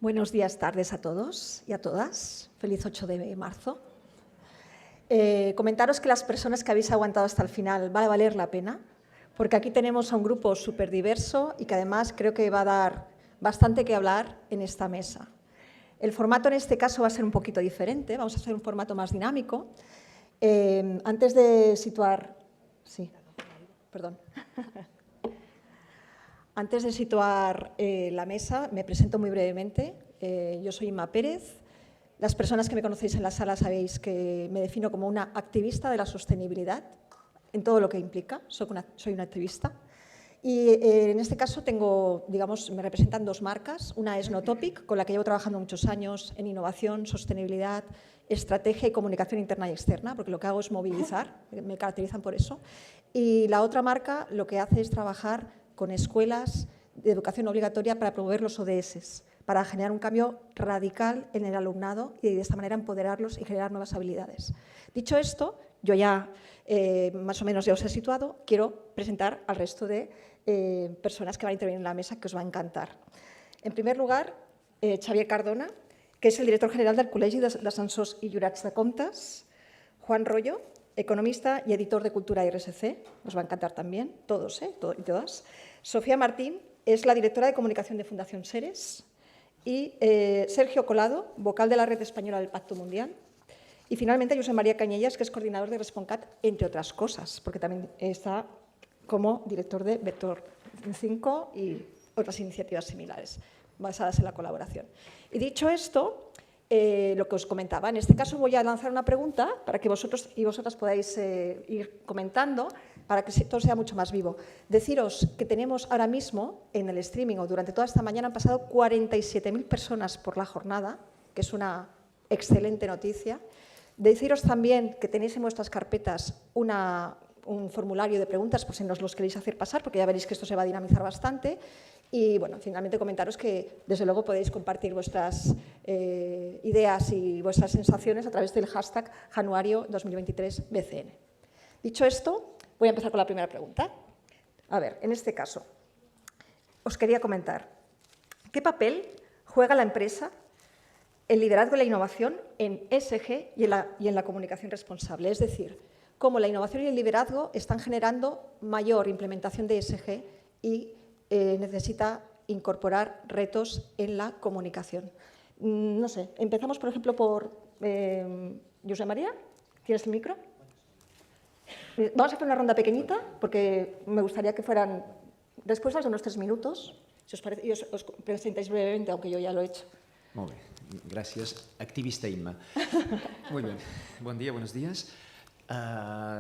Buenos días, tardes a todos y a todas. Feliz 8 de marzo. Comentaros que las personas que habéis aguantado hasta el final va a valer la pena, porque aquí tenemos a un grupo súper diverso y que además creo que va a dar bastante que hablar en esta mesa. El formato en este caso va a ser un poquito diferente, vamos a hacer un formato más dinámico. Antes de situar... Sí, perdón. Antes de situar la mesa, me presento muy brevemente. Yo soy Inma Pérez. Las personas que me conocéis en la sala sabéis que me defino como una activista de la sostenibilidad, en todo lo que implica. Soy una activista. Y en este caso tengo, digamos, me representan dos marcas. Una es Notopic, con la que llevo trabajando muchos años en innovación, sostenibilidad, estrategia y comunicación interna y externa, porque lo que hago es movilizar, me caracterizan por eso. Y la otra marca lo que hace es trabajar con escuelas de educación obligatoria para promover los ODS, para generar un cambio radical en el alumnado y de esta manera empoderarlos y generar nuevas habilidades. Dicho esto, yo ya más o menos ya os he situado, quiero presentar al resto de personas que van a intervenir en la mesa, que os va a encantar. En primer lugar, Xavier Cardona, que es el director general del Col·legi d'Ascensors i Jurats de Comptes. Juan Rollo, economista y editor de Cultura RSC, os va a encantar también, todos y todas. Sofía Martín es la directora de comunicación de Fundación Seres. Y Sergio Colado, vocal de la Red Española del Pacto Mundial. Y finalmente Josep María Cañellas, que es coordinador de Responcat, entre otras cosas, porque también está como director de Vector 5 y otras iniciativas similares basadas en la colaboración. Y dicho esto, lo que os comentaba, en este caso voy a lanzar una pregunta para que vosotros y vosotras podáis ir comentando, para que todo sea mucho más vivo. Deciros que tenemos ahora mismo en el streaming, o durante toda esta mañana, han pasado 47.000 personas por la jornada, que es una excelente noticia. Deciros también que tenéis en vuestras carpetas un formulario de preguntas por si nos los queréis hacer pasar, porque ya veréis que esto se va a dinamizar bastante. Y, bueno, finalmente comentaros que, desde luego, podéis compartir vuestras ideas y vuestras sensaciones a través del hashtag Januario 2023 BCN. Dicho esto, voy a empezar con la primera pregunta. A ver, en este caso, os quería comentar, ¿qué papel juega la empresa, el liderazgo y la innovación en ESG y en la comunicación responsable? Es decir, cómo la innovación y el liderazgo están generando mayor implementación de ESG y necesita incorporar retos en la comunicación. No sé, empezamos, por ejemplo, por Josep María. ¿Tienes el micro? Vamos a hacer una ronda pequeñita, porque me gustaría que fueran respuestas de unos 3 minutos. Si os parece, y os presentáis brevemente, aunque yo ya lo he hecho. Muy bien, gracias. Activista Inma. Muy bien, buen día, buenos días.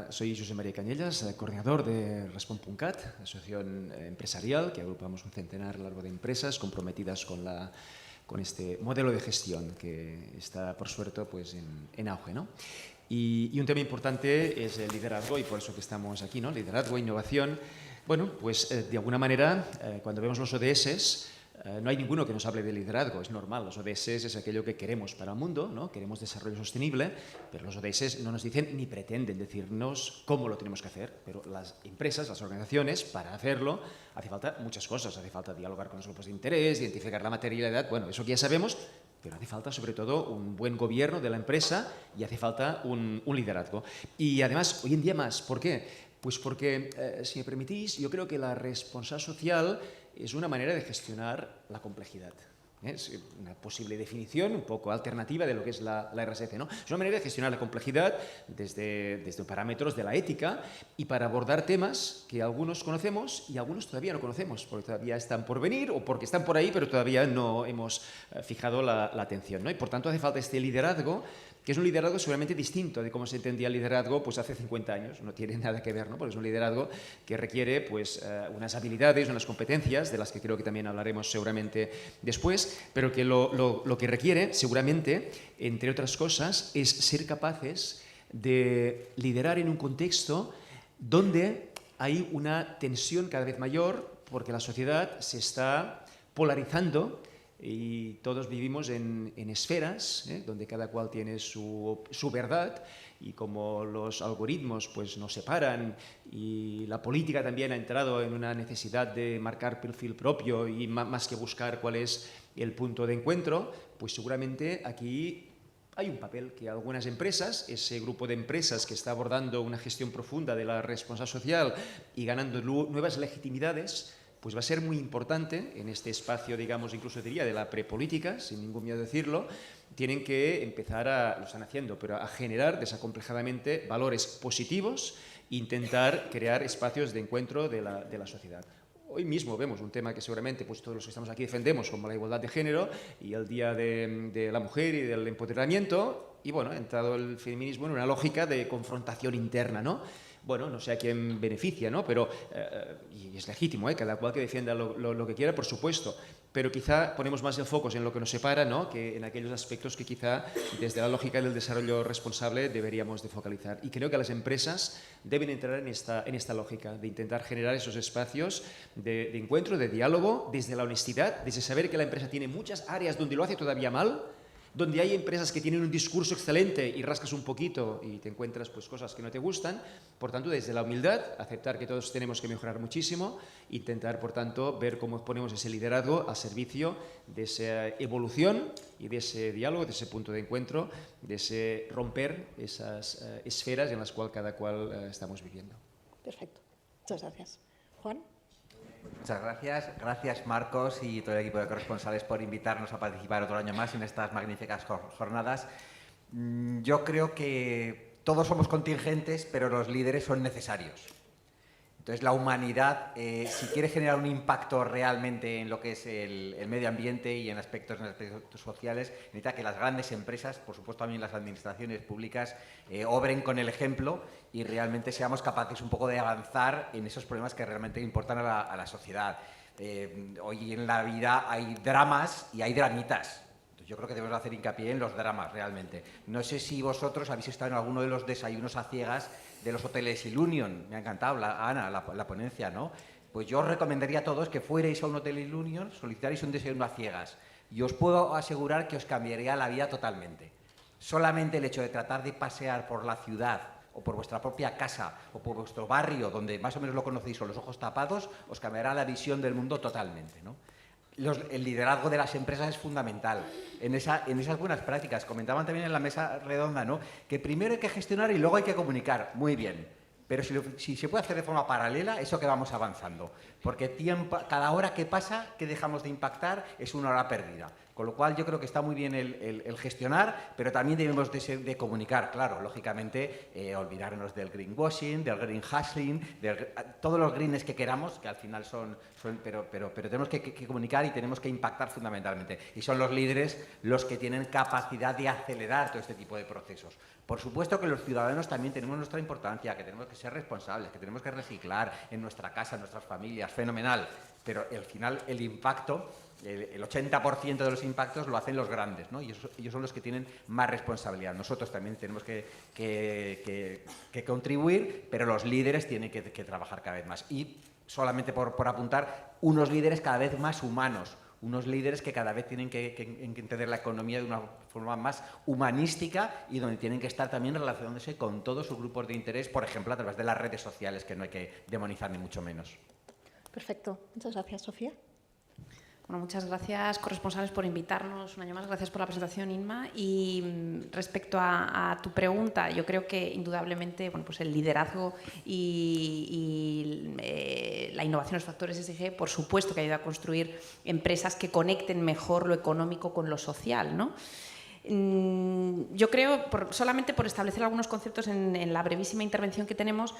Soy Josep María Cañellas, coordinador de Respon.cat, asociación empresarial que agrupamos un centenar largo de empresas comprometidas con este modelo de gestión que está, por suerte, pues, en auge, ¿no? Y un tema importante es el liderazgo, y por eso que estamos aquí, ¿no? Liderazgo, innovación. Bueno, pues de alguna manera, cuando vemos los ODS, no hay ninguno que nos hable de liderazgo, es normal. Los ODS es aquello que queremos para el mundo, ¿no? Queremos desarrollo sostenible, pero los ODS no nos dicen ni pretenden decirnos cómo lo tenemos que hacer. Pero las empresas, las organizaciones, para hacerlo hace falta muchas cosas. Hace falta dialogar con los grupos de interés, identificar la materialidad, bueno, eso que ya sabemos, pero hace falta sobre todo un buen gobierno de la empresa y hace falta un liderazgo. Y además, hoy en día más, ¿por qué? Pues porque, si me permitís, yo creo que la responsabilidad social es una manera de gestionar la complejidad. Es una posible definición un poco alternativa de lo que es la RSC, ¿no? Es una manera de gestionar la complejidad desde parámetros de la ética y para abordar temas que algunos conocemos y algunos todavía no conocemos, porque todavía están por venir o porque están por ahí, pero todavía no hemos fijado la atención, ¿no? Y por tanto hace falta este liderazgo, que es un liderazgo seguramente distinto de cómo se entendía el liderazgo pues hace 50 años, no tiene nada que ver, ¿no? Porque es un liderazgo que requiere pues, unas habilidades, unas competencias, de las que creo que también hablaremos seguramente después, pero que lo que requiere seguramente, entre otras cosas, es ser capaces de liderar en un contexto donde hay una tensión cada vez mayor, porque la sociedad se está polarizando y todos vivimos en esferas, donde cada cual tiene su verdad y como los algoritmos pues, nos separan y la política también ha entrado en una necesidad de marcar perfil propio y más que buscar cuál es el punto de encuentro, pues seguramente aquí hay un papel que algunas empresas, ese grupo de empresas que está abordando una gestión profunda de la responsabilidad social y ganando nuevas legitimidades, pues va a ser muy importante en este espacio, digamos, incluso diría de la prepolítica, sin ningún miedo a decirlo, tienen que empezar lo están haciendo, pero a generar desacomplejadamente valores positivos e intentar crear espacios de encuentro de la sociedad. Hoy mismo vemos un tema que seguramente pues, todos los que estamos aquí defendemos, como la igualdad de género y el Día de la Mujer y del empoderamiento, y bueno, ha entrado el feminismo en una lógica de confrontación interna, ¿no? Bueno, no sé a quién beneficia, ¿no? Pero, y es legítimo, cada cual que defienda lo que quiera, por supuesto, pero quizá ponemos más el foco en lo que nos separa, ¿no? Que en aquellos aspectos que quizá desde la lógica del desarrollo responsable deberíamos de focalizar. Y creo que las empresas deben entrar en esta lógica de intentar generar esos espacios de encuentro, de diálogo, desde la honestidad, desde saber que la empresa tiene muchas áreas donde lo hace todavía mal, donde hay empresas que tienen un discurso excelente y rascas un poquito y te encuentras pues, cosas que no te gustan. Por tanto, desde la humildad, aceptar que todos tenemos que mejorar muchísimo, intentar, por tanto, ver cómo ponemos ese liderazgo al servicio de esa evolución y de ese diálogo, de ese punto de encuentro, de ese romper esas esferas en las cuales cada cual estamos viviendo. Perfecto. Muchas gracias. Juan. Muchas gracias. Gracias, Marcos, y todo el equipo de corresponsales por invitarnos a participar otro año más en estas magníficas jornadas. Yo creo que todos somos contingentes, pero los líderes son necesarios. Entonces, la humanidad, si quiere generar un impacto realmente en lo que es el medio ambiente y en aspectos sociales, necesita que las grandes empresas, por supuesto también las administraciones públicas, obren con el ejemplo y realmente seamos capaces un poco de avanzar en esos problemas que realmente importan a la sociedad. Hoy en la vida hay dramas y hay dramitas. Yo creo que debemos hacer hincapié en los dramas, realmente. No sé si vosotros habéis estado en alguno de los desayunos a ciegas de los hoteles Ilunion. Me ha encantado, Ana, la ponencia, ¿no? Pues yo os recomendaría a todos que fuerais a un hotel Ilunion, solicitarais un desayuno a ciegas. Y os puedo asegurar que os cambiaría la vida totalmente. Solamente el hecho de tratar de pasear por la ciudad o por vuestra propia casa o por vuestro barrio, donde más o menos lo conocéis con los ojos tapados, os cambiará la visión del mundo totalmente, ¿no? El liderazgo de las empresas es fundamental en esas buenas prácticas. Comentaban también en la mesa redonda, ¿no? Que primero hay que gestionar y luego hay que comunicar. Muy bien. Pero si se puede hacer de forma paralela, eso que vamos avanzando. Porque cada hora que pasa, que dejamos de impactar, es una hora perdida. Con lo cual yo creo que está muy bien el gestionar, pero también debemos de comunicar, claro, lógicamente, olvidarnos del greenwashing, del green hustling, todos los greens que queramos, que al final pero tenemos que comunicar y tenemos que impactar fundamentalmente. Y son los líderes los que tienen capacidad de acelerar todo este tipo de procesos. Por supuesto que los ciudadanos también tenemos nuestra importancia, que tenemos que ser responsables, que tenemos que reciclar en nuestra casa, en nuestras familias, fenomenal. Pero al final el impacto, el 80% de los impactos lo hacen los grandes, ¿no? Y ellos son los que tienen más responsabilidad. Nosotros también tenemos que contribuir, pero los líderes tienen que trabajar cada vez más. Y solamente por apuntar, unos líderes cada vez más humanos, unos líderes que cada vez tienen que entender la economía de una forma más humanística y donde tienen que estar también relacionándose con todos sus grupos de interés, por ejemplo, a través de las redes sociales, que no hay que demonizar ni mucho menos. Perfecto. Muchas gracias, Sofía. Bueno, muchas gracias, corresponsales, por invitarnos un año más. Gracias por la presentación, Inma. Y respecto a tu pregunta, yo creo que indudablemente pues el liderazgo y la innovación, los factores SG, por supuesto que ayuda a construir empresas que conecten mejor lo económico con lo social, ¿no? Yo creo, solamente por establecer algunos conceptos en la brevísima intervención que tenemos,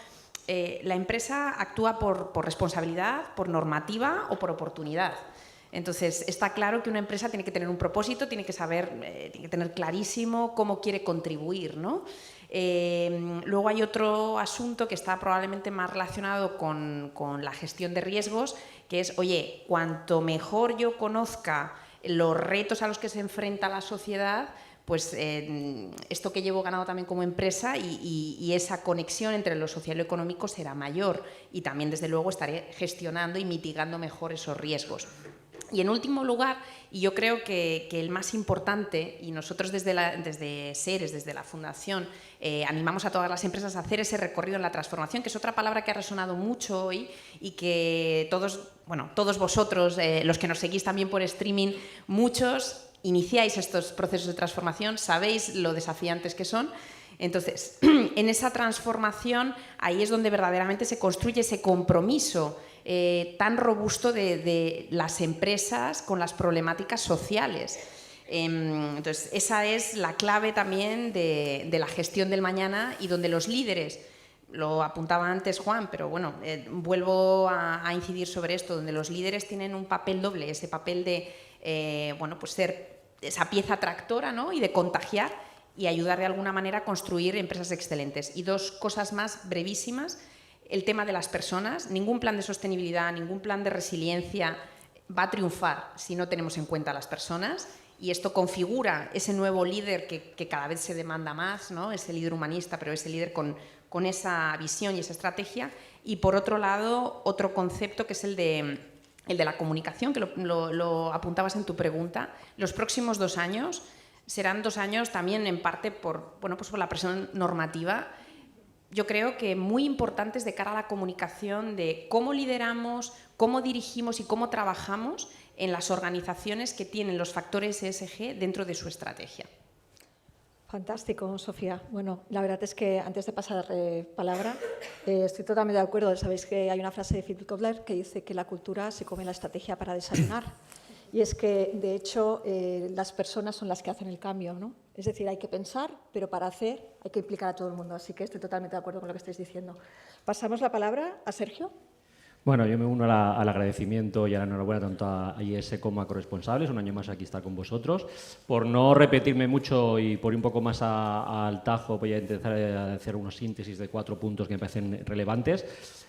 la empresa actúa por responsabilidad, por normativa o por oportunidad. Entonces, está claro que una empresa tiene que tener un propósito, tiene que saber, tiene que tener clarísimo cómo quiere contribuir, ¿no? Luego hay otro asunto que está probablemente más relacionado con la gestión de riesgos, que es, oye, cuanto mejor yo conozca los retos a los que se enfrenta la sociedad, pues esto que llevo ganado también como empresa y esa conexión entre lo social y lo económico será mayor y también, desde luego, estaré gestionando y mitigando mejor esos riesgos. Y en último lugar, y yo creo que el más importante, y nosotros desde SERES, desde la Fundación, animamos a todas las empresas a hacer ese recorrido en la transformación, que es otra palabra que ha resonado mucho hoy y que todos vosotros, los que nos seguís también por streaming, muchos iniciáis estos procesos de transformación, sabéis lo desafiantes que son. Entonces, en esa transformación, ahí es donde verdaderamente se construye ese compromiso tan robusto de las empresas con las problemáticas sociales. Entonces, esa es la clave también de la gestión del mañana y donde los líderes, lo apuntaba antes Juan, pero bueno, vuelvo a incidir sobre esto, donde los líderes tienen un papel doble, ese papel de pues ser esa pieza tractora, ¿no? Y de contagiar y ayudar de alguna manera a construir empresas excelentes. Y dos cosas más brevísimas. El tema de las personas, ningún plan de sostenibilidad, ningún plan de resiliencia va a triunfar si no tenemos en cuenta a las personas, y esto configura ese nuevo líder que cada vez se demanda más, ¿no? Ese líder humanista, pero ese líder con esa visión y esa estrategia. Y por otro lado, otro concepto que es el de la comunicación, que lo apuntabas en tu pregunta. Los próximos 2 años serán 2 años también en parte por la presión normativa, yo creo que muy importantes de cara a la comunicación de cómo lideramos, cómo dirigimos y cómo trabajamos en las organizaciones que tienen los factores ESG dentro de su estrategia. Fantástico, Sofía. Bueno, la verdad es que antes de pasar palabra, estoy totalmente de acuerdo. Sabéis que hay una frase de Philip Kotler que dice que la cultura se come la estrategia para desayunar. Y es que, de hecho, las personas son las que hacen el cambio, ¿no? Es decir, hay que pensar, pero para hacer hay que implicar a todo el mundo. Así que estoy totalmente de acuerdo con lo que estáis diciendo. Pasamos la palabra a Sergio. Bueno, yo me uno al agradecimiento y a la enhorabuena tanto a IES como a corresponsables, un año más aquí estar con vosotros. Por no repetirme mucho y por ir un poco más al tajo, voy a intentar hacer unos síntesis de 4 puntos que me parecen relevantes,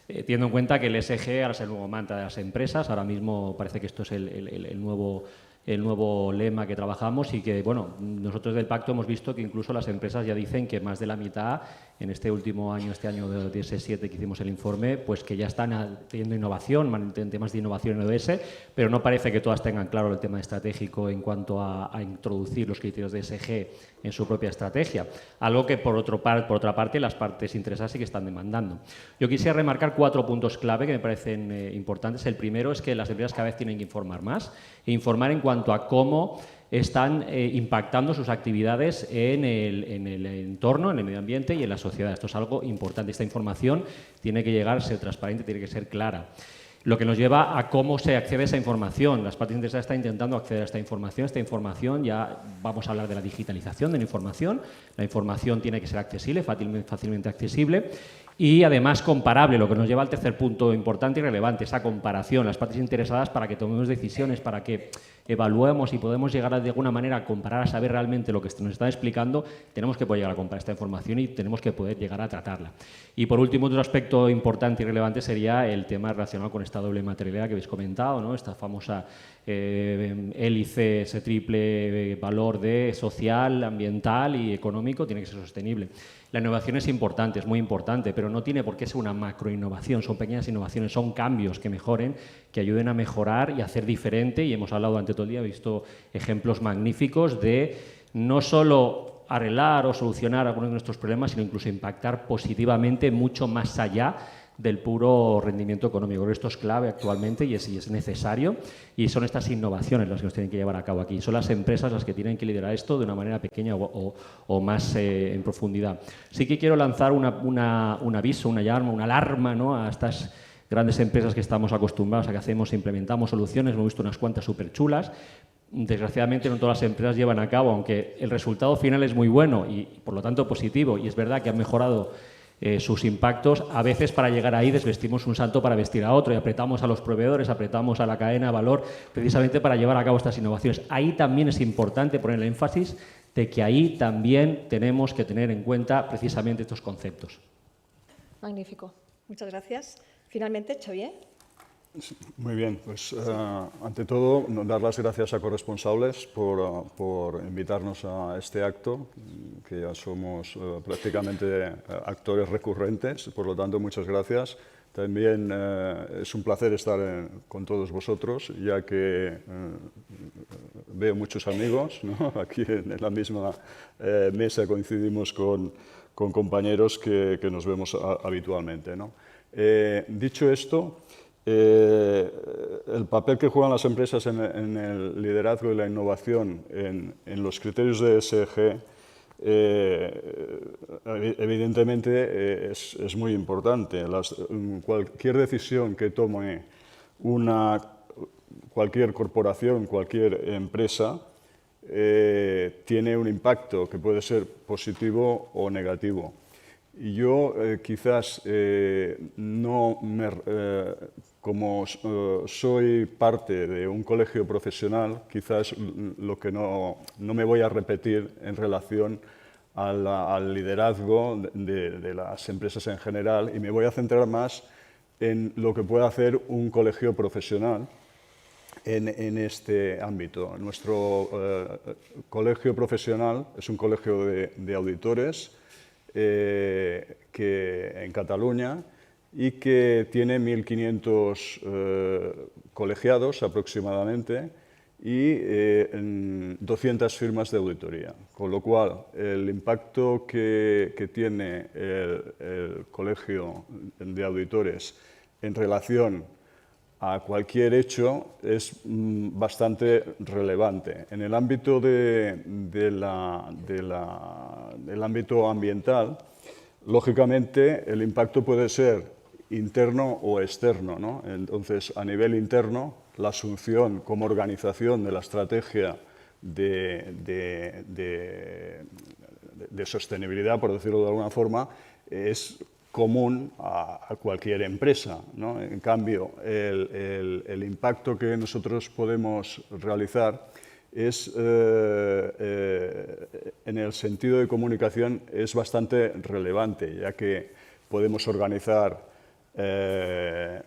teniendo en cuenta que el ESG ahora es el nuevo mantra de las empresas. Ahora mismo parece que esto es el nuevo lema que trabajamos y que, bueno, nosotros del Pacto hemos visto que incluso las empresas ya dicen que más de la mitad en este último año, este año de DS7 que hicimos el informe, pues que ya están teniendo innovación, temas de innovación en ODS, pero no parece que todas tengan claro el tema estratégico en cuanto a introducir los criterios de ESG en su propia estrategia, algo que por otra parte las partes interesadas sí que están demandando. Yo quisiera remarcar 4 puntos clave que me parecen importantes. El primero es que las empresas cada vez tienen que informar más e informar en cuanto a cómo están impactando sus actividades en el entorno, en el medio ambiente y en la sociedad. Esto es algo importante. Esta información tiene que llegar, ser transparente, tiene que ser clara. Lo que nos lleva a cómo se accede a esa información. Las partes interesadas están intentando acceder a esta información. Esta información, ya vamos a hablar de la digitalización de la información. La información tiene que ser accesible, fácilmente accesible y además comparable, lo que nos lleva al tercer punto importante y relevante, esa comparación. Las partes interesadas para que tomemos decisiones, para que evaluemos y podemos llegar de alguna manera a comparar, a saber realmente lo que nos están explicando, tenemos que poder llegar a comparar esta información y tenemos que poder llegar a tratarla. Y por último, otro aspecto importante y relevante sería el tema relacionado con esta doble materialidad que habéis comentado, ¿no? Esta famosa hélice, ese triple valor de social, ambiental y económico, tiene que ser sostenible. La innovación es importante, es muy importante, pero no tiene por qué ser una macroinnovación, son pequeñas innovaciones, son cambios que mejoren, que ayuden a mejorar y a hacer diferente, y hemos hablado durante todo el día, he visto ejemplos magníficos de no solo arreglar o solucionar algunos de nuestros problemas, sino incluso impactar positivamente mucho más allá del puro rendimiento económico. Esto es clave actualmente y es necesario, y son estas innovaciones las que nos tienen que llevar a cabo aquí. Son las empresas las que tienen que liderar esto de una manera pequeña o más en profundidad. Sí que quiero lanzar un aviso, una alarma, ¿no?, a estas grandes empresas que estamos acostumbrados a que hacemos, implementamos soluciones. Hemos visto unas cuantas súper chulas. Desgraciadamente no todas las empresas llevan a cabo, aunque el resultado final es muy bueno y por lo tanto positivo, y es verdad que han mejorado sus impactos. A veces para llegar ahí desvestimos un santo para vestir a otro y apretamos a los proveedores, apretamos a la cadena de valor precisamente para llevar a cabo estas innovaciones. Ahí también es importante poner el énfasis de que ahí también tenemos que tener en cuenta precisamente estos conceptos. Magnífico. Muchas gracias. Finalmente, Xavier. Muy bien, pues ante todo dar las gracias a corresponsables por invitarnos a este acto, que ya somos prácticamente actores recurrentes, por lo tanto muchas gracias. También es un placer estar con todos vosotros, ya que veo muchos amigos, ¿no? Aquí en la misma mesa coincidimos con compañeros que nos vemos habitualmente, ¿no? Dicho esto, el papel que juegan las empresas en el liderazgo y la innovación en los criterios de ESG evidentemente es muy importante. Cualquier decisión que tome cualquier corporación, cualquier empresa, tiene un impacto que puede ser positivo o negativo. Y yo quizás como soy parte de un colegio profesional, quizás lo que no me voy a repetir en relación al liderazgo de las empresas en general, y me voy a centrar más en lo que puede hacer un colegio profesional en este ámbito. Nuestro colegio profesional es un colegio de auditores en Cataluña, y que tiene 1.500 colegiados aproximadamente y 200 firmas de auditoría. Con lo cual, el impacto que tiene el colegio de auditores en relación a cualquier hecho es bastante relevante. En el ámbito del ámbito ambiental, lógicamente el impacto puede ser interno o externo, ¿no? Entonces, a nivel interno, la asunción como organización de la estrategia de sostenibilidad, por decirlo de alguna forma, es común a cualquier empresa, ¿no? En cambio, el impacto que nosotros podemos realizar es, en el sentido de comunicación, es bastante relevante, ya que podemos organizar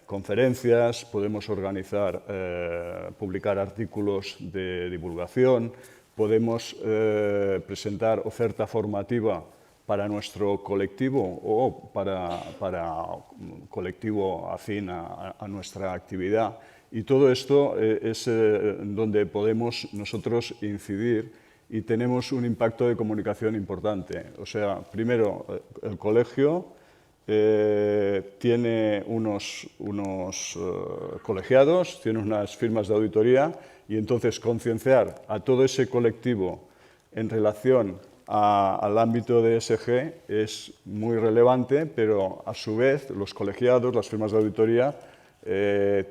conferencias, podemos organizar, publicar artículos de divulgación, podemos presentar oferta formativa para nuestro colectivo o para colectivo afín a nuestra actividad. Y todo esto es donde podemos nosotros incidir y tenemos un impacto de comunicación importante. O sea, primero, el colegio tiene unos colegiados, tiene unas firmas de auditoría, y entonces concienciar a todo ese colectivo en relación al ámbito de ESG es muy relevante, pero a su vez los colegiados, las firmas de auditoría,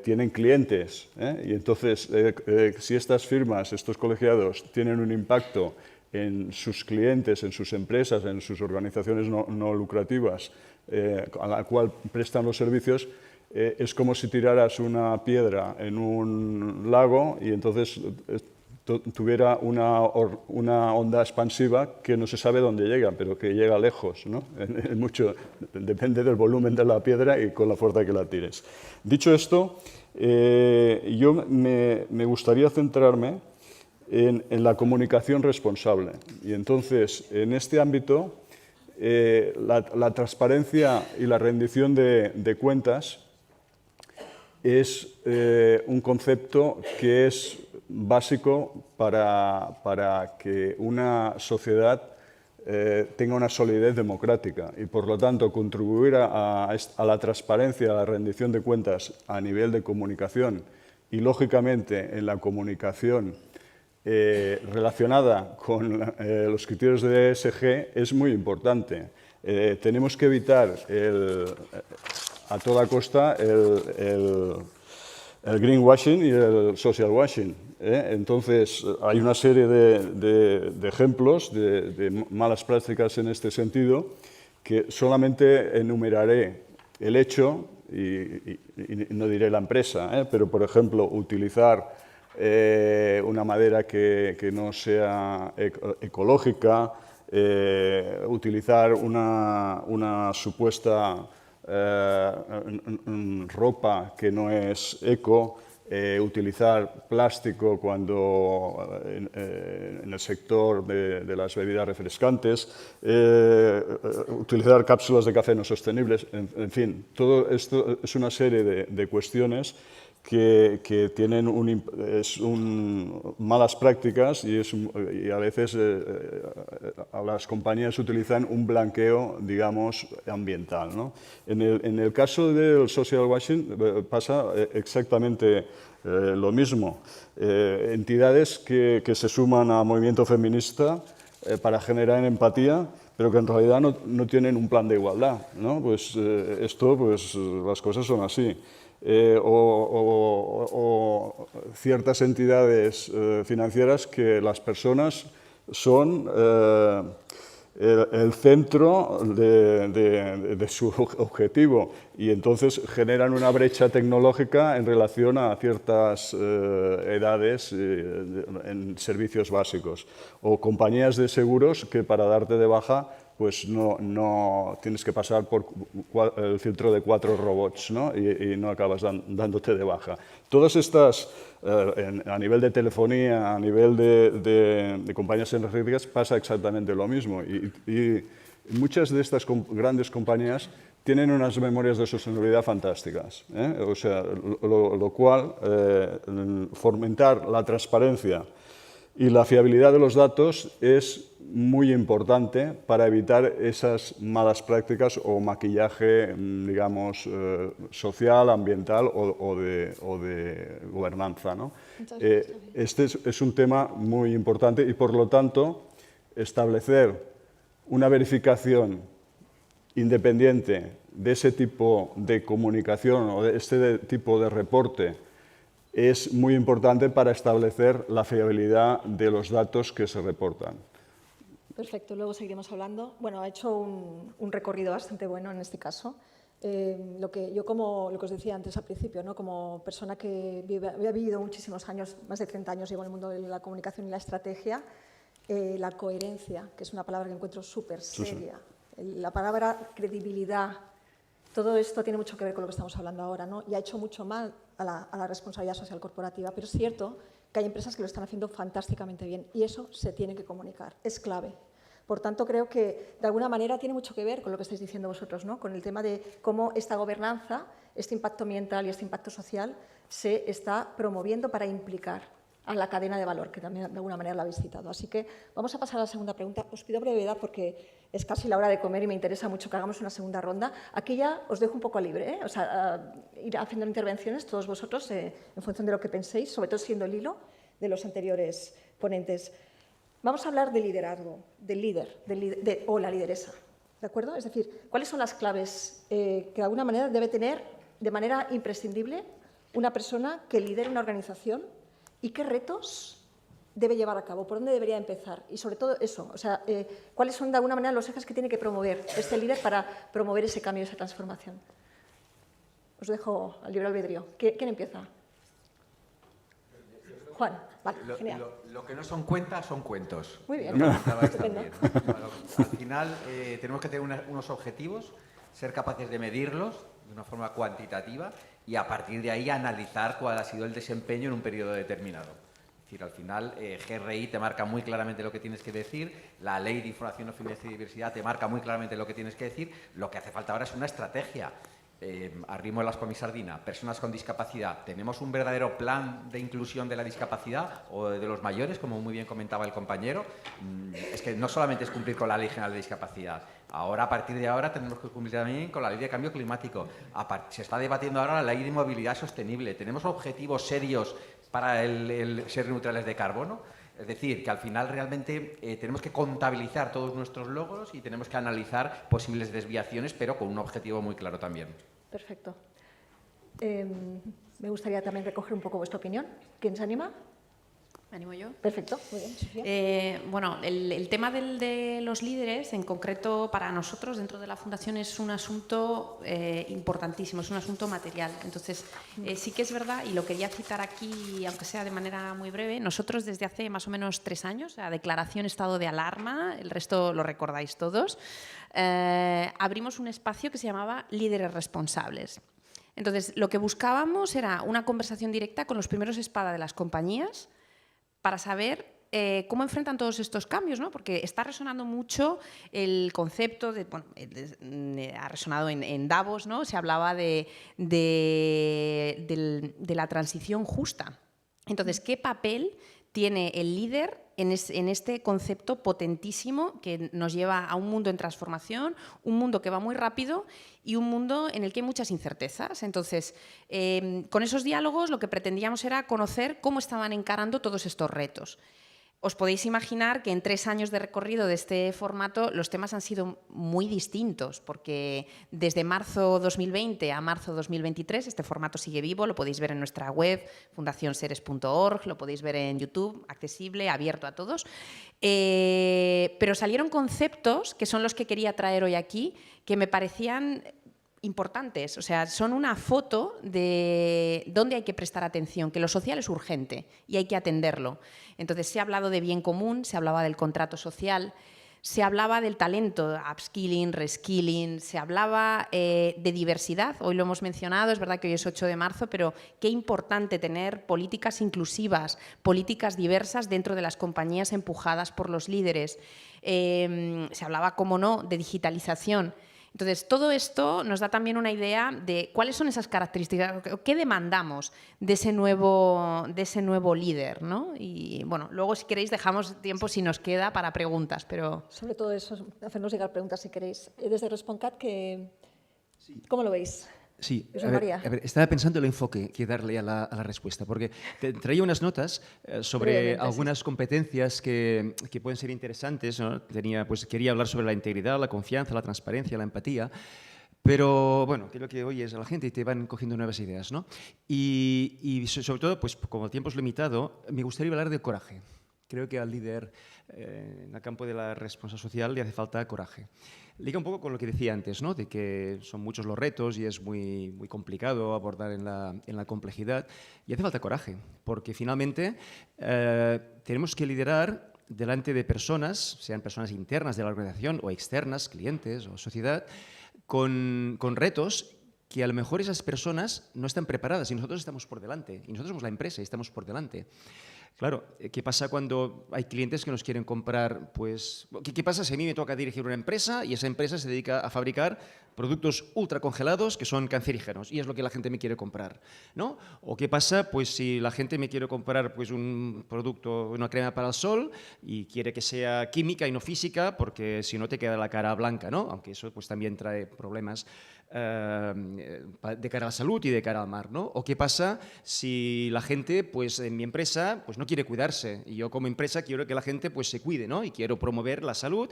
tienen clientes, y entonces si estas firmas, estos colegiados tienen un impacto en sus clientes, en sus empresas, en sus organizaciones no lucrativas, a la cual prestan los servicios, es como si tiraras una piedra en un lago y entonces tuviera una onda expansiva que no se sabe dónde llega, pero que llega lejos, ¿no? Depende del volumen de la piedra y con la fuerza que la tires. Dicho esto, yo me gustaría centrarme en la comunicación responsable. Y entonces, en este ámbito, la transparencia y la rendición de cuentas es un concepto que es básico para que una sociedad tenga una solidez democrática y, por lo tanto, contribuir a la transparencia, a la rendición de cuentas a nivel de comunicación y, lógicamente, en la comunicación relacionada con los criterios de ESG es muy importante. Tenemos que evitar a toda costa el greenwashing y el social washing. Entonces, hay una serie de ejemplos de malas prácticas en este sentido que solamente enumeraré el hecho y no diré la empresa, pero, por ejemplo, utilizar una madera que no sea ecológica, utilizar una supuesta ropa que no es eco, utilizar plástico cuando en el sector de las bebidas refrescantes, utilizar cápsulas de café no sostenibles, en fin, todo esto es una serie de cuestiones que tienen malas prácticas y a veces a las compañías utilizan un blanqueo, digamos, ambiental, ¿no? En el caso del social washing pasa exactamente lo mismo. Entidades que se suman a movimiento feminista para generar empatía, pero que en realidad no tienen un plan de igualdad, ¿no? Pues las cosas son así. O ciertas entidades financieras que las personas son el centro de su objetivo y entonces generan una brecha tecnológica en relación a ciertas edades en servicios básicos. O compañías de seguros que para darte de baja pues no tienes que pasar por el filtro de 4 robots, ¿no? y no acabas dándote de baja. Todas estas, a nivel de telefonía, a nivel de compañías energéticas, pasa exactamente lo mismo. Y muchas de estas grandes compañías tienen unas memorias de sostenibilidad fantásticas, ¿eh? O sea, lo cual, fomentar la transparencia y la fiabilidad de los datos es muy importante para evitar esas malas prácticas o maquillaje, digamos, social, ambiental o de gobernanza, ¿no? Este es un tema muy importante y, por lo tanto, establecer una verificación independiente de ese tipo de comunicación o de este tipo de reporte es muy importante para establecer la fiabilidad de los datos que se reportan. Perfecto, luego seguiremos hablando. Bueno, ha hecho un recorrido bastante bueno en este caso. Lo que os decía antes al principio, ¿no? Como persona que había vivido muchísimos años, más de 30 años llevo en el mundo de la comunicación y la estrategia, la coherencia, que es una palabra que encuentro súper seria, la palabra credibilidad, todo esto tiene mucho que ver con lo que estamos hablando ahora, ¿no? Y ha hecho mucho mal a la responsabilidad social corporativa, pero es cierto que hay empresas que lo están haciendo fantásticamente bien y eso se tiene que comunicar, es clave. Por tanto, creo que de alguna manera tiene mucho que ver con lo que estáis diciendo vosotros, ¿no? Con el tema de cómo esta gobernanza, este impacto ambiental y este impacto social se está promoviendo para implicar a la cadena de valor, que también de alguna manera la habéis citado. Así que vamos a pasar a la segunda pregunta. Os pido brevedad porque es casi la hora de comer y me interesa mucho que hagamos una segunda ronda. Aquí ya os dejo un poco libre, ¿eh? O sea, ir haciendo intervenciones todos vosotros en función de lo que penséis, sobre todo siendo el hilo de los anteriores ponentes. Vamos a hablar de liderazgo, del líder o la lideresa, ¿de acuerdo? Es decir, ¿cuáles son las claves que de alguna manera debe tener de manera imprescindible una persona que lidere una organización y qué retos debe llevar a cabo? ¿Por dónde debería empezar? Y sobre todo eso, o sea, ¿cuáles son de alguna manera los ejes que tiene que promover este líder para promover ese cambio, esa transformación? Os dejo al libre albedrío. ¿Quién empieza? Juan, vale, genial. Lo que no son cuentas son cuentos. Muy bien. También. Bueno, al final tenemos que tener unos objetivos, ser capaces de medirlos de una forma cuantitativa y a partir de ahí analizar cuál ha sido el desempeño en un periodo determinado. Es decir, al final GRI te marca muy claramente lo que tienes que decir, la Ley de Información no Financiera y Diversidad te marca muy claramente lo que tienes que decir, lo que hace falta ahora es una estrategia. Arrimo de la aspa mi sardina, personas con discapacidad, ¿tenemos un verdadero plan de inclusión de la discapacidad o de los mayores, como muy bien comentaba el compañero? Es que no solamente es cumplir con la Ley General de Discapacidad, ahora, a partir de ahora, tenemos que cumplir también con la Ley de Cambio Climático. Se está debatiendo ahora la Ley de Movilidad Sostenible. ¿Tenemos objetivos serios para el ser neutrales de carbono? Es decir, que al final realmente tenemos que contabilizar todos nuestros logros y tenemos que analizar posibles desviaciones, pero con un objetivo muy claro también. Perfecto. Me gustaría también recoger un poco vuestra opinión. ¿Quién se anima? ¿Me animo yo? Perfecto, muy bien, Sofía. Bueno, el tema de los líderes, en concreto para nosotros dentro de la Fundación, es un asunto importantísimo, es un asunto material. Entonces, sí que es verdad, y lo quería citar aquí, aunque sea de manera muy breve, nosotros desde hace más o menos 3 años, la declaración estado de alarma, el resto lo recordáis todos, abrimos un espacio que se llamaba Líderes Responsables. Entonces, lo que buscábamos era una conversación directa con los primeros espada de las compañías para saber cómo enfrentan todos estos cambios, ¿no? Porque está resonando mucho el concepto, ha resonado en Davos, ¿no? Se hablaba de la transición justa. Entonces, ¿qué papel tiene el líder en este concepto potentísimo que nos lleva a un mundo en transformación, un mundo que va muy rápido y un mundo en el que hay muchas incertezas? Entonces, con esos diálogos lo que pretendíamos era conocer cómo estaban encarando todos estos retos. Os podéis imaginar que en 3 años de recorrido de este formato los temas han sido muy distintos, porque desde marzo 2020 a marzo 2023 este formato sigue vivo, lo podéis ver en nuestra web, fundacionseres.org, lo podéis ver en YouTube, accesible, abierto a todos. Pero salieron conceptos, que son los que quería traer hoy aquí, que me parecían importantes, o sea, son una foto de dónde hay que prestar atención, que lo social es urgente y hay que atenderlo. Entonces, se ha hablado de bien común, se hablaba del contrato social, se hablaba del talento, upskilling, reskilling, se hablaba de diversidad, hoy lo hemos mencionado, es verdad que hoy es 8 de marzo, pero qué importante tener políticas inclusivas, políticas diversas dentro de las compañías empujadas por los líderes. Se hablaba, cómo no, de digitalización. Entonces, todo esto nos da también una idea de cuáles son esas características, qué demandamos de ese nuevo líder, ¿no? Y bueno, luego si queréis dejamos tiempo si nos queda para preguntas, pero... Sobre todo eso, hacernos llegar preguntas si queréis. Desde Responcat, ¿cómo lo veis? Sí, Josep María. a ver, estaba pensando el enfoque que darle a la respuesta, porque traía unas notas sobre Brevemente, algunas competencias que pueden ser interesantes, ¿no? Quería hablar sobre la integridad, la confianza, la transparencia, la empatía, pero bueno, creo que oyes a la gente y te van cogiendo nuevas ideas, ¿no? Y sobre todo, pues como el tiempo es limitado, me gustaría hablar del coraje. Creo que al líder en el campo de la responsabilidad social le hace falta coraje. Liga un poco con lo que decía antes, ¿no? De que son muchos los retos y es muy, muy complicado abordar en la complejidad. Y hace falta coraje, porque finalmente tenemos que liderar delante de personas, sean personas internas de la organización o externas, clientes o sociedad, con retos que a lo mejor esas personas no están preparadas y nosotros estamos por delante. Y nosotros somos la empresa y estamos por delante. Claro, ¿qué pasa cuando hay clientes que nos quieren comprar? Pues, ¿qué pasa si a mí me toca dirigir una empresa y esa empresa se dedica a fabricar productos ultracongelados que son cancerígenos y es lo que la gente me quiere comprar, ¿no? ¿O qué pasa pues si la gente me quiere comprar pues un producto, una crema para el sol y quiere que sea química y no física porque si no te queda la cara blanca, ¿no? Aunque eso pues también trae problemas de cara a la salud y de cara al mar, ¿no? ¿O qué pasa si la gente, pues en mi empresa, pues no quiere cuidarse y yo como empresa quiero que la gente pues se cuide, ¿no? Y quiero promover la salud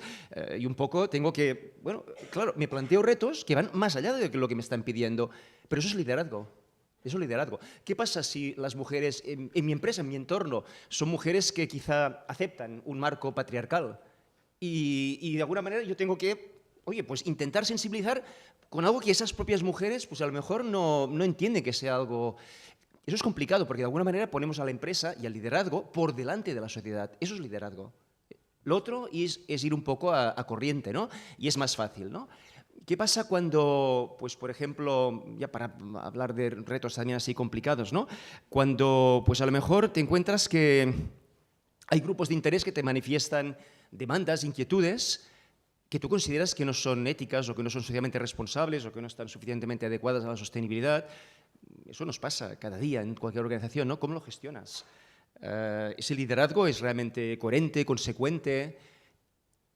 y un poco tengo que, bueno, claro, me planteo retos que van más allá de lo que me están pidiendo, pero eso es liderazgo. Eso es liderazgo. ¿Qué pasa si las mujeres en mi empresa, en mi entorno, son mujeres que quizá aceptan un marco patriarcal y de alguna manera yo tengo que, oye, pues intentar sensibilizar con algo que esas propias mujeres pues a lo mejor no entienden que sea algo... Eso es complicado porque de alguna manera ponemos a la empresa y al liderazgo por delante de la sociedad. Eso es liderazgo. Lo otro es ir un poco a corriente, ¿no? Y es más fácil, ¿no? ¿Qué pasa cuando, pues por ejemplo, ya para hablar de retos también así complicados, ¿no? Cuando pues a lo mejor te encuentras que hay grupos de interés que te manifiestan demandas, inquietudes, que tú consideras que no son éticas o que no son socialmente responsables o que no están suficientemente adecuadas a la sostenibilidad. Eso nos pasa cada día en cualquier organización, ¿no? ¿Cómo lo gestionas? ¿Ese liderazgo es realmente coherente, consecuente?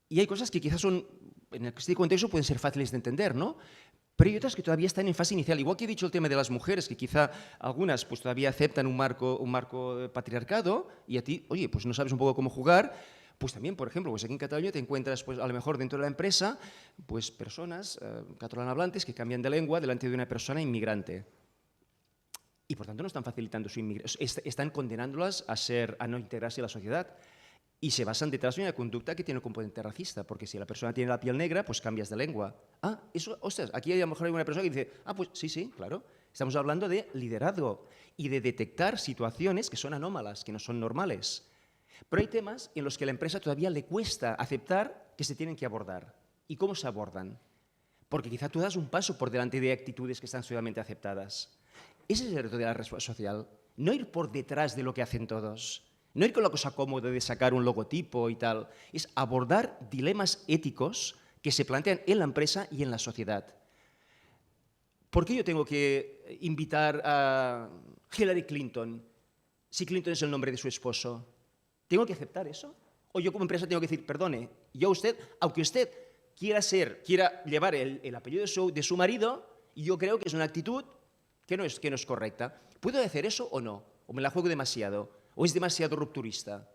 Y hay cosas que quizás son, en este contexto pueden ser fáciles de entender, ¿no? Pero hay otras que todavía están en fase inicial. Igual que he dicho el tema de las mujeres, que quizá algunas pues, todavía aceptan un marco de patriarcado y a ti, oye, pues no sabes un poco cómo jugar. Pues también, por ejemplo, pues aquí en Cataluña te encuentras, pues a lo mejor dentro de la empresa, pues personas catalanohablantes que cambian de lengua delante de una persona inmigrante. Y por tanto no están facilitando su inmigración, están condenándolas a no integrarse en la sociedad. Y se basan detrás de una conducta que tiene un componente racista, porque si la persona tiene la piel negra, pues cambias de lengua. Ah, eso, ostras, aquí a lo mejor hay una persona que dice, ah, pues sí, claro. Estamos hablando de liderazgo y de detectar situaciones que son anómalas, que no son normales. Pero hay temas en los que a la empresa todavía le cuesta aceptar que se tienen que abordar. ¿Y cómo se abordan? porque quizá tú das un paso por delante de actitudes que están socialmente aceptadas. Ese es el reto de la responsabilidad social, no ir por detrás de lo que hacen todos, no ir con la cosa cómoda de sacar un logotipo y tal, es abordar dilemas éticos que se plantean en la empresa y en la sociedad. ¿Por qué yo tengo que invitar a Hillary Clinton si Clinton es el nombre de su esposo? ¿Tengo que aceptar eso? ¿O yo como empresa tengo que decir, perdone, yo a usted, aunque usted quiera llevar el apellido de su marido, yo creo que es una actitud que no es correcta? ¿Puedo hacer eso o no? ¿O me la juego demasiado? ¿O es demasiado rupturista?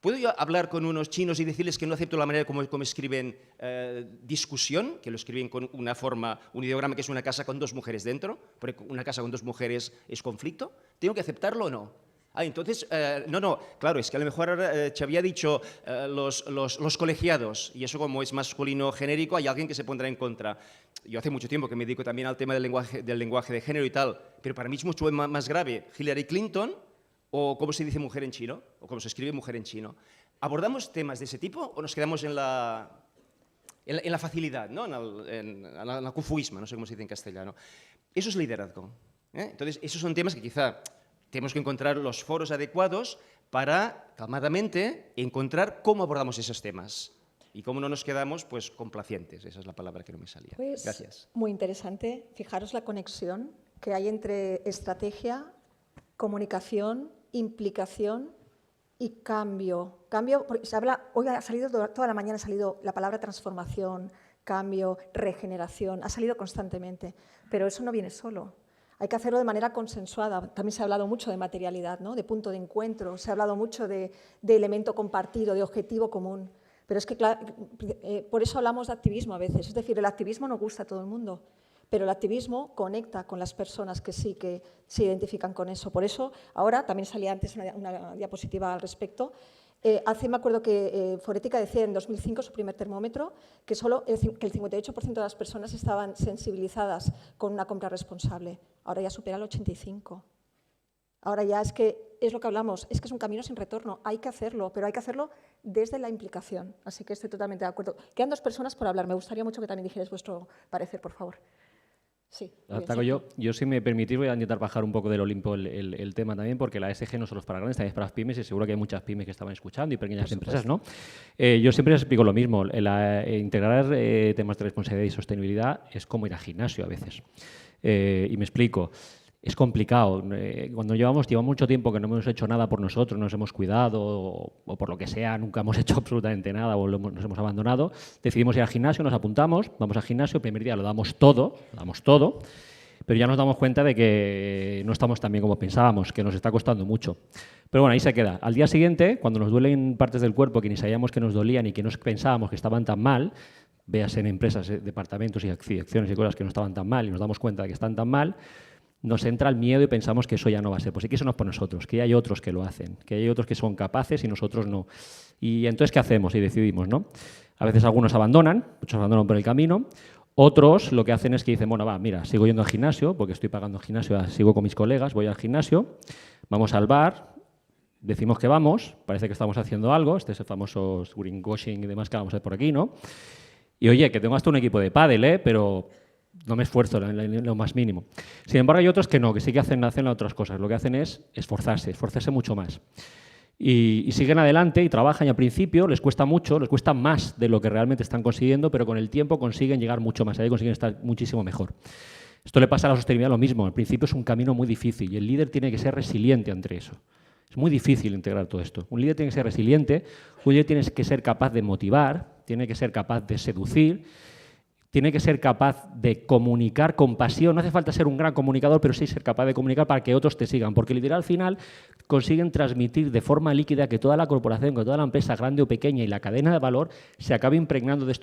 ¿Puedo yo hablar con unos chinos y decirles que no acepto la manera como escriben discusión, que lo escriben con una forma, un ideograma que es una casa con dos mujeres dentro? Porque una casa con dos mujeres es conflicto. ¿Tengo que aceptarlo o no? Entonces, no, claro, es que a lo mejor te había dicho los colegiados, y eso como es masculino genérico, hay alguien que se pondrá en contra. Yo hace mucho tiempo que me dedico también al tema del lenguaje de género y tal, pero para mí es mucho más grave Hillary Clinton o cómo se dice mujer en chino, o cómo se escribe mujer en chino. ¿Abordamos temas de ese tipo o nos quedamos en la facilidad, ¿no? en el cufuismo, no sé cómo se dice en castellano? Eso es liderazgo. Entonces, esos son temas que quizá tenemos que encontrar los foros adecuados para, calmadamente, encontrar cómo abordamos esos temas y cómo no nos quedamos pues, complacientes. Esa es la palabra que no me salía. Pues, gracias. Muy interesante. Fijaros la conexión que hay entre estrategia, comunicación, implicación y cambio. Cambio, porque se habla, hoy ha salido, toda la mañana ha salido la palabra transformación, cambio, regeneración, ha salido constantemente, pero eso no viene solo. Hay que hacerlo de manera consensuada. También se ha hablado mucho de materialidad, ¿no? De punto de encuentro, se ha hablado mucho de elemento compartido, de objetivo común. Pero es que, claro, por eso hablamos de activismo a veces. Es decir, el activismo no gusta a todo el mundo, pero el activismo conecta con las personas que sí que se identifican con eso. Por eso, ahora, también salía antes una diapositiva al respecto, me acuerdo que Forética decía en 2005, su primer termómetro, que solo que el 58% de las personas estaban sensibilizadas con una compra responsable. Ahora ya supera el 85%. Ahora ya es lo que hablamos, es que es un camino sin retorno, hay que hacerlo, pero hay que hacerlo desde la implicación. Así que estoy totalmente de acuerdo. Quedan dos personas por hablar, me gustaría mucho que también dijerais vuestro parecer, por favor. Sí. Yo, si me permitís, voy a intentar bajar un poco del Olimpo el tema también, porque la ESG no solo es para grandes, también es para las pymes, y seguro que hay muchas pymes que estaban escuchando y pequeñas empresas, ¿no? Yo siempre les explico lo mismo, integrar temas de responsabilidad y sostenibilidad es como ir al gimnasio a veces. Y me explico. Es complicado. Cuando llevamos mucho tiempo que no hemos hecho nada por nosotros, nos hemos cuidado o por lo que sea, nunca hemos hecho absolutamente nada o nos hemos abandonado, decidimos ir al gimnasio, nos apuntamos, vamos al gimnasio, el primer día lo damos todo, pero ya nos damos cuenta de que no estamos tan bien como pensábamos, que nos está costando mucho. Pero bueno, ahí se queda. Al día siguiente, cuando nos duelen partes del cuerpo que ni sabíamos que nos dolían y que no pensábamos que estaban tan mal, veas en empresas, departamentos y acciones y cosas que no estaban tan mal y nos damos cuenta de que están tan mal, nos entra el miedo y pensamos que eso ya no va a ser. Pues sí, que eso no es por nosotros, que hay otros que lo hacen, que hay otros que son capaces y nosotros no. Y entonces, ¿qué hacemos? Y decidimos, ¿no? A veces algunos abandonan, muchos abandonan por el camino. Otros lo que hacen es que dicen, bueno, va, mira, sigo yendo al gimnasio, porque estoy pagando el gimnasio, sigo con mis colegas, voy al gimnasio, vamos al bar, decimos que vamos, parece que estamos haciendo algo, este es el famoso greenwashing y demás que vamos a ver por aquí, ¿no? Y oye, que tengo hasta un equipo de pádel, pero no me esfuerzo en lo más mínimo. Sin embargo, hay otros que no, que sí que hacen otras cosas. Lo que hacen es esforzarse mucho más. Y siguen adelante y trabajan y al principio les cuesta mucho, les cuesta más de lo que realmente están consiguiendo, pero con el tiempo consiguen llegar mucho más allá y consiguen estar muchísimo mejor. Esto le pasa a la sostenibilidad lo mismo. Al principio es un camino muy difícil y el líder tiene que ser resiliente ante eso. Es muy difícil integrar todo esto. Un líder tiene que ser resiliente, un líder tiene que ser capaz de motivar, tiene que ser capaz de seducir, tiene que ser capaz de comunicar con pasión. No hace falta ser un gran comunicador, pero sí ser capaz de comunicar para que otros te sigan. Porque liderar al final consiguen transmitir de forma líquida que toda la corporación, que toda la empresa, grande o pequeña, y la cadena de valor se acabe impregnando de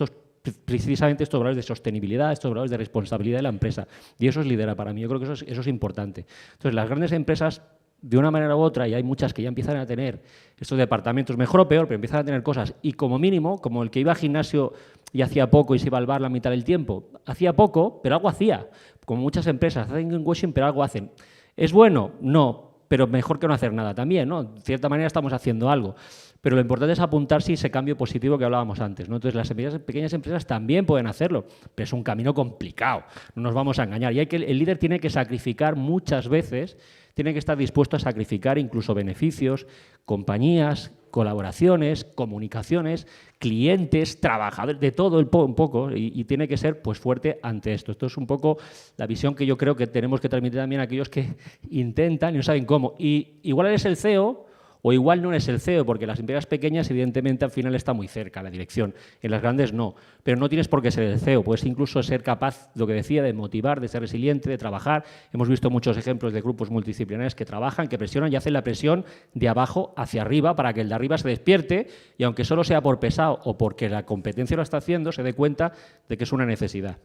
precisamente estos valores de sostenibilidad, estos valores de responsabilidad de la empresa. Y eso es liderar para mí. Yo creo que eso es importante. Entonces, las grandes empresas, de una manera u otra, y hay muchas que ya empiezan a tener estos departamentos, mejor o peor, pero empiezan a tener cosas, y como mínimo, como el que iba al gimnasio y hacía poco y se iba al bar la mitad del tiempo, hacía poco, pero algo hacía. Como muchas empresas hacen greenwashing, pero algo hacen. ¿Es bueno? No, pero mejor que no hacer nada también, ¿no? De cierta manera estamos haciendo algo. Pero lo importante es apuntarse ese cambio positivo que hablábamos antes, ¿no? Entonces, las pequeñas empresas también pueden hacerlo, pero es un camino complicado, no nos vamos a engañar. Y el líder tiene que sacrificar muchas veces, tiene que estar dispuesto a sacrificar incluso beneficios, compañías, colaboraciones, comunicaciones, clientes, trabajadores, de todo un poco, y tiene que ser pues fuerte ante esto. Esto es un poco la visión que yo creo que tenemos que transmitir también a aquellos que intentan y no saben cómo. Y igual eres el CEO o igual no eres el CEO, porque las empresas pequeñas evidentemente al final está muy cerca la dirección, en las grandes no, pero no tienes por qué ser el CEO, puedes incluso ser capaz, lo que decía, de motivar, de ser resiliente, de trabajar. Hemos visto muchos ejemplos de grupos multidisciplinares que trabajan, que presionan y hacen la presión de abajo hacia arriba para que el de arriba se despierte y aunque solo sea por pesado o porque la competencia lo está haciendo, se dé cuenta de que es una necesidad.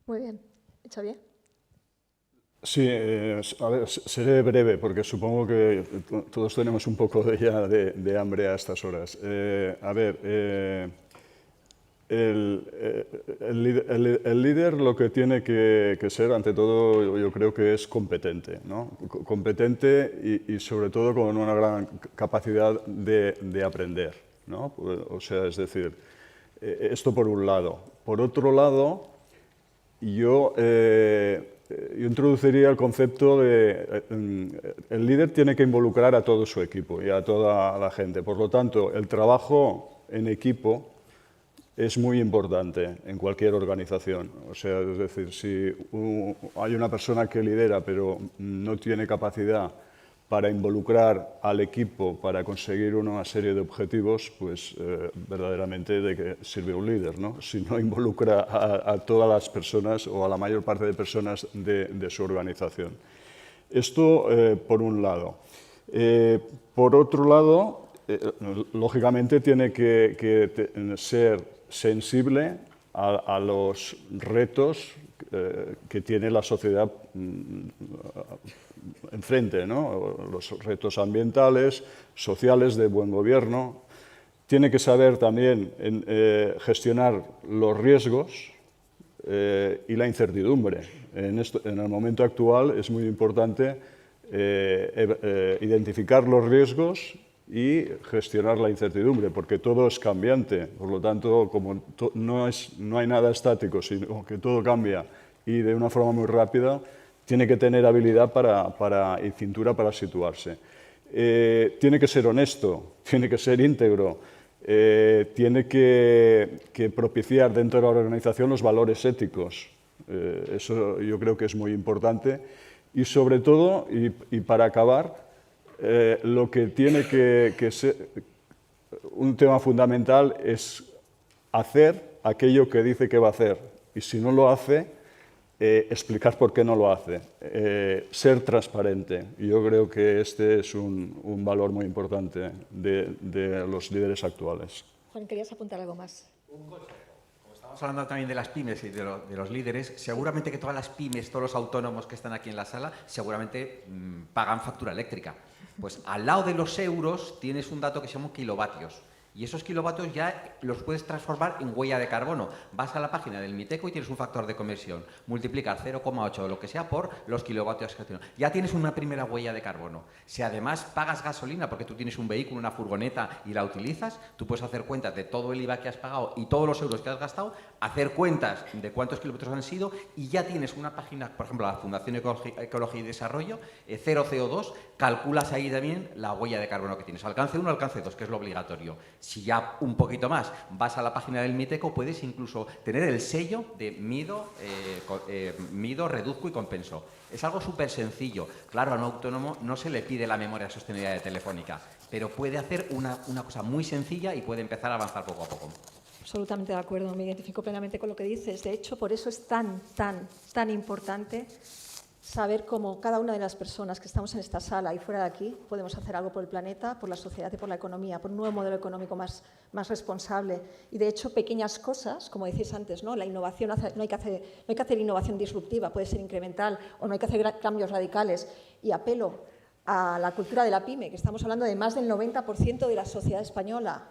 Muy bien. Xavier. Sí, a ver, seré breve porque supongo que todos tenemos un poco ya de hambre a estas horas. A ver, el líder lo que tiene que ser, ante todo, yo creo que es competente, ¿no? Competente y sobre todo con una gran capacidad de aprender, ¿no? O sea, es decir, esto por un lado. Por otro lado, yo introduciría el concepto de el líder tiene que involucrar a todo su equipo y a toda la gente. Por lo tanto, el trabajo en equipo es muy importante en cualquier organización. O sea, es decir, si hay una persona que lidera pero no tiene capacidad para involucrar al equipo para conseguir una serie de objetivos, pues verdaderamente de qué sirve un líder, ¿no? Si no involucra a todas las personas o a la mayor parte de personas de su organización. Esto por un lado. Por otro lado, lógicamente tiene que ser sensible a los retos que tiene la sociedad enfrente, ¿no? Los retos ambientales, sociales, de buen gobierno. Tiene que saber también gestionar los riesgos y la incertidumbre. En el momento actual es muy importante identificar los riesgos y gestionar la incertidumbre, porque todo es cambiante. Por lo tanto, como no hay nada estático, sino que todo cambia y de una forma muy rápida, tiene que tener habilidad y cintura para situarse. Tiene que ser honesto, tiene que ser íntegro, tiene que propiciar dentro de la organización los valores éticos. Eso yo creo que es muy importante. Y sobre todo, y para acabar, lo que tiene que ser un tema fundamental es hacer aquello que dice que va a hacer. Y si no lo hace, explicar por qué no lo hace, ser transparente. Y yo creo que este es un valor muy importante de los líderes actuales. Juan, ¿querías apuntar algo más? Un consejo. Como estamos hablando también de las pymes y de los líderes, seguramente que todas las pymes, todos los autónomos que están aquí en la sala, seguramente pagan factura eléctrica. Pues al lado de los euros tienes un dato que se llama kilovatios. Y esos kilovatios ya los puedes transformar en huella de carbono. Vas a la página del Miteco y tienes un factor de conversión. Multiplicas 0,8 o lo que sea por los kilovatios que tienes. Ya tienes una primera huella de carbono. Si además pagas gasolina porque tú tienes un vehículo, una furgoneta y la utilizas, tú puedes hacer cuentas de todo el IVA que has pagado y todos los euros que has gastado, hacer cuentas de cuántos kilómetros han sido y ya tienes una página, por ejemplo, la Fundación Ecología y Desarrollo, Cero CO2, calculas ahí también la huella de carbono que tienes. Alcance 1, alcance 2, que es lo obligatorio. Si ya un poquito más vas a la página del Miteco, puedes incluso tener el sello de mido, reduzco y compenso. Es algo súper sencillo. Claro, a un autónomo no se le pide la memoria sostenible de Telefónica, pero puede hacer una cosa muy sencilla y puede empezar a avanzar poco a poco. Absolutamente de acuerdo, me identifico plenamente con lo que dices. De hecho, por eso es tan importante saber cómo cada una de las personas que estamos en esta sala y fuera de aquí podemos hacer algo por el planeta, por la sociedad y por la economía, por un nuevo modelo económico más responsable. Y de hecho, pequeñas cosas, como decís antes, ¿no? La innovación, no hay que hacer innovación disruptiva, puede ser incremental o no hay que hacer cambios radicales. Y apelo a la cultura de la pyme, que estamos hablando de más del 90% de la sociedad española.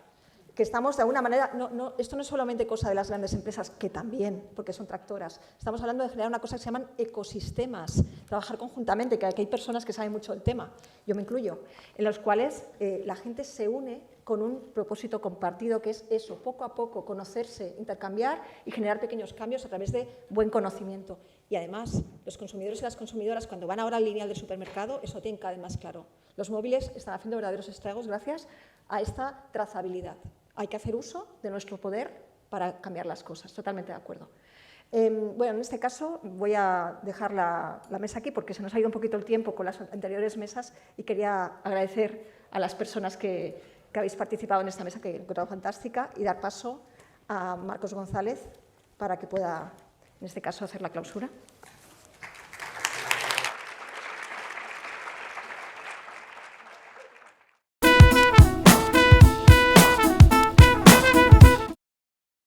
que estamos de alguna manera, esto no es solamente cosa de las grandes empresas, que también, porque son tractoras, estamos hablando de generar una cosa que se llaman ecosistemas, trabajar conjuntamente, que aquí hay personas que saben mucho del tema, yo me incluyo, en los cuales la gente se une con un propósito compartido, que es eso, poco a poco, conocerse, intercambiar y generar pequeños cambios a través de buen conocimiento. Y además, los consumidores y las consumidoras, cuando van ahora al lineal del supermercado, eso lo tienen cada vez más claro. Los móviles están haciendo verdaderos estragos gracias a esta trazabilidad. Hay que hacer uso de nuestro poder para cambiar las cosas, totalmente de acuerdo. Bueno, en este caso voy a dejar la mesa aquí porque se nos ha ido un poquito el tiempo con las anteriores mesas y quería agradecer a las personas que habéis participado en esta mesa, que he encontrado fantástica, y dar paso a Marcos González para que pueda, en este caso, hacer la clausura.